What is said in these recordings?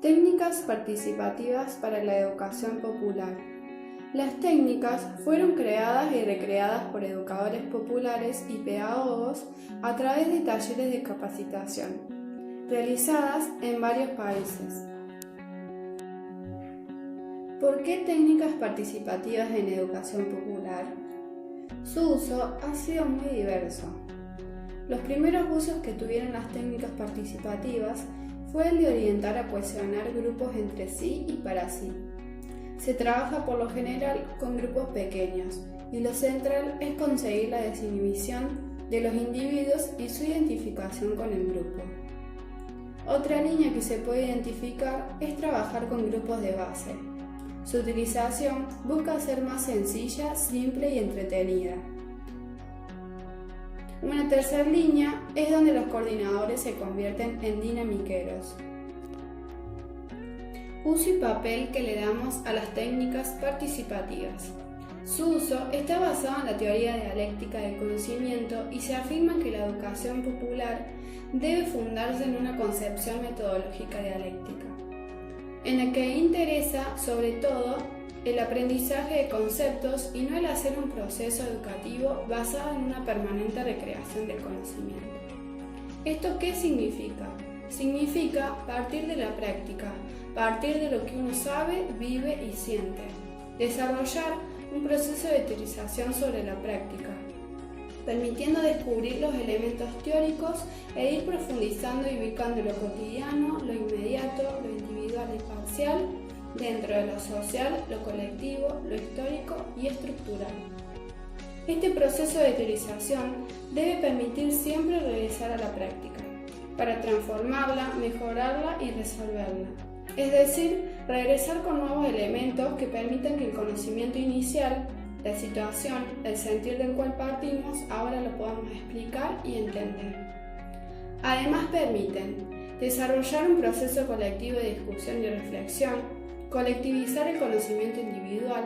Técnicas participativas para la educación popular. Las técnicas fueron creadas y recreadas por educadores populares y pedagogos a través de talleres de capacitación, realizadas en varios países. ¿Por qué técnicas participativas en educación popular? Su uso ha sido muy diverso. Los primeros usos que tuvieron las técnicas participativas fue el de orientar a cohesionar grupos entre sí y para sí. Se trabaja por lo general con grupos pequeños y lo central es conseguir la desinhibición de los individuos y su identificación con el grupo. Otra línea que se puede identificar es trabajar con grupos de base. Su utilización busca ser más sencilla, simple y entretenida. Una tercera línea es donde los coordinadores se convierten en dinamiqueros. Uso y papel que le damos a las técnicas participativas. Su uso está basado en la teoría dialéctica del conocimiento y se afirma que la educación popular debe fundarse en una concepción metodológica dialéctica, en la que interesa sobre todo el aprendizaje de conceptos y no el hacer un proceso educativo basado en una permanente recreación del conocimiento. ¿Esto qué significa? Significa partir de la práctica, partir de lo que uno sabe, vive y siente, desarrollar un proceso de teorización sobre la práctica, permitiendo descubrir los elementos teóricos e ir profundizando y ubicando lo cotidiano, lo inmediato, lo individual y parcial, dentro de lo social, lo colectivo, lo histórico y estructural. Este proceso de teorización debe permitir siempre regresar a la práctica, para transformarla, mejorarla y resolverla. Es decir, regresar con nuevos elementos que permitan que el conocimiento inicial, la situación, el sentir del cual partimos, ahora lo podamos explicar y entender. Además permiten desarrollar un proceso colectivo de discusión y reflexión, colectivizar el conocimiento individual,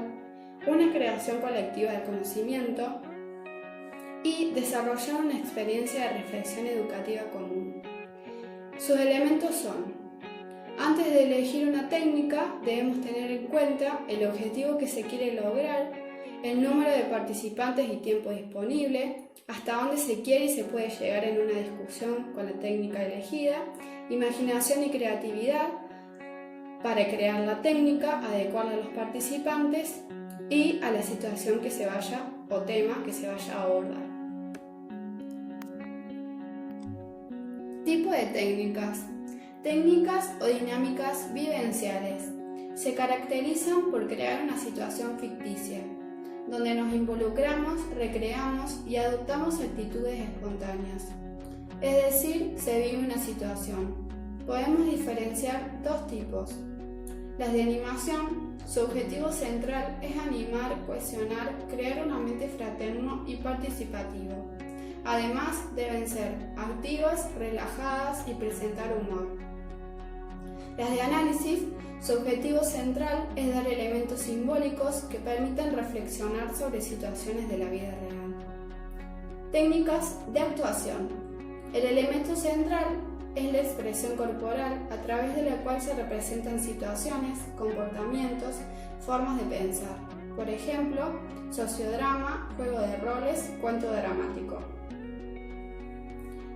una creación colectiva del conocimiento y desarrollar una experiencia de reflexión educativa común. Sus elementos son: antes de elegir una técnica, debemos tener en cuenta el objetivo que se quiere lograr, el número de participantes y tiempo disponible, hasta dónde se quiere y se puede llegar en una discusión con la técnica elegida, imaginación y creatividad para crear la técnica, adecuarla a los participantes y a la situación que se vaya o tema que se vaya a abordar. Tipo de técnicas. Técnicas o dinámicas vivenciales. Se caracterizan por crear una situación ficticia, donde nos involucramos, recreamos y adoptamos actitudes espontáneas. Es decir, se vive una situación. Podemos diferenciar dos tipos. Las de animación, su objetivo central es animar, cohesionar, crear un ambiente fraterno y participativo. Además, deben ser activas, relajadas y presentar humor. Las de análisis, su objetivo central es dar elementos simbólicos que permitan reflexionar sobre situaciones de la vida real. Técnicas de actuación. El elemento central es la expresión corporal a través de la cual se representan situaciones, comportamientos, formas de pensar. Por ejemplo, sociodrama, juego de roles, cuento dramático.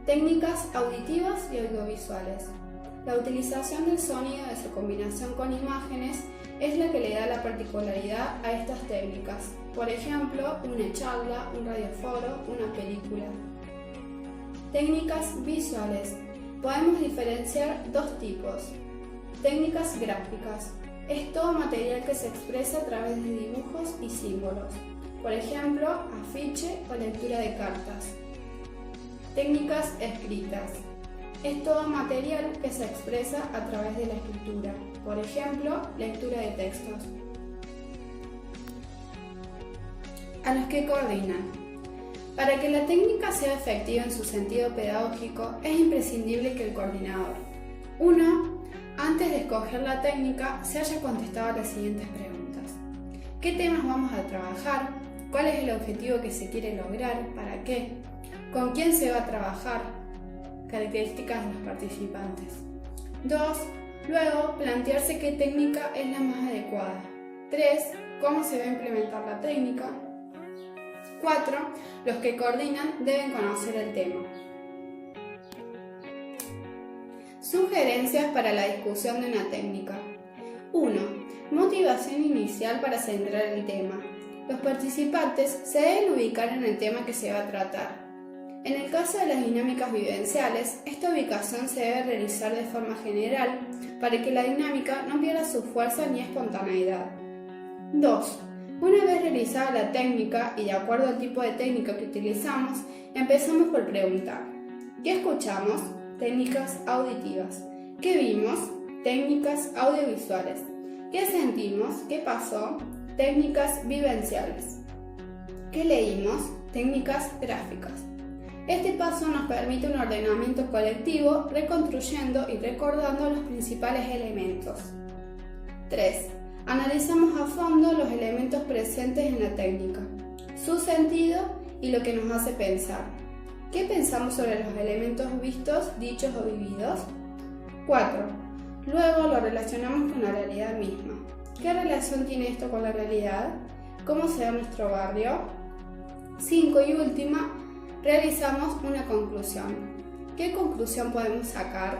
Técnicas auditivas y audiovisuales. La utilización del sonido de su combinación con imágenes es la que le da la particularidad a estas técnicas. Por ejemplo, una charla, un radioforo, una película. Técnicas visuales. Podemos diferenciar dos tipos. Técnicas gráficas. Es todo material que se expresa a través de dibujos y símbolos. Por ejemplo, afiche o lectura de cartas. Técnicas escritas. Es todo material que se expresa a través de la escritura. Por ejemplo, lectura de textos. A los que coordinan. Para que la técnica sea efectiva en su sentido pedagógico, es imprescindible que el coordinador 1. Antes de escoger la técnica, se haya contestado las siguientes preguntas. ¿Qué temas vamos a trabajar? ¿Cuál es el objetivo que se quiere lograr? ¿Para qué? ¿Con quién se va a trabajar? Características de los participantes. 2. Luego, plantearse qué técnica es la más adecuada. 3. Cómo se va a implementar la técnica. 4. Los que coordinan deben conocer el tema. Sugerencias para la discusión de una técnica. 1. Motivación inicial para centrar el tema. Los participantes se deben ubicar en el tema que se va a tratar. En el caso de las dinámicas vivenciales, esta ubicación se debe realizar de forma general para que la dinámica no pierda su fuerza ni espontaneidad. 2. Una vez realizada la técnica y de acuerdo al tipo de técnica que utilizamos, empezamos por preguntar: ¿qué escuchamos? Técnicas auditivas. ¿Qué vimos? Técnicas audiovisuales. ¿Qué sentimos? ¿Qué pasó? Técnicas vivenciales. ¿Qué leímos? Técnicas gráficas. Este paso nos permite un ordenamiento colectivo, reconstruyendo y recordando los principales elementos. 3. Analizamos a fondo los elementos presentes en la técnica, su sentido y lo que nos hace pensar. ¿Qué pensamos sobre los elementos vistos, dichos o vividos? 4. Luego lo relacionamos con la realidad misma. ¿Qué relación tiene esto con la realidad? ¿Cómo se ve nuestro barrio? 5. Y última, realizamos una conclusión. ¿Qué conclusión podemos sacar?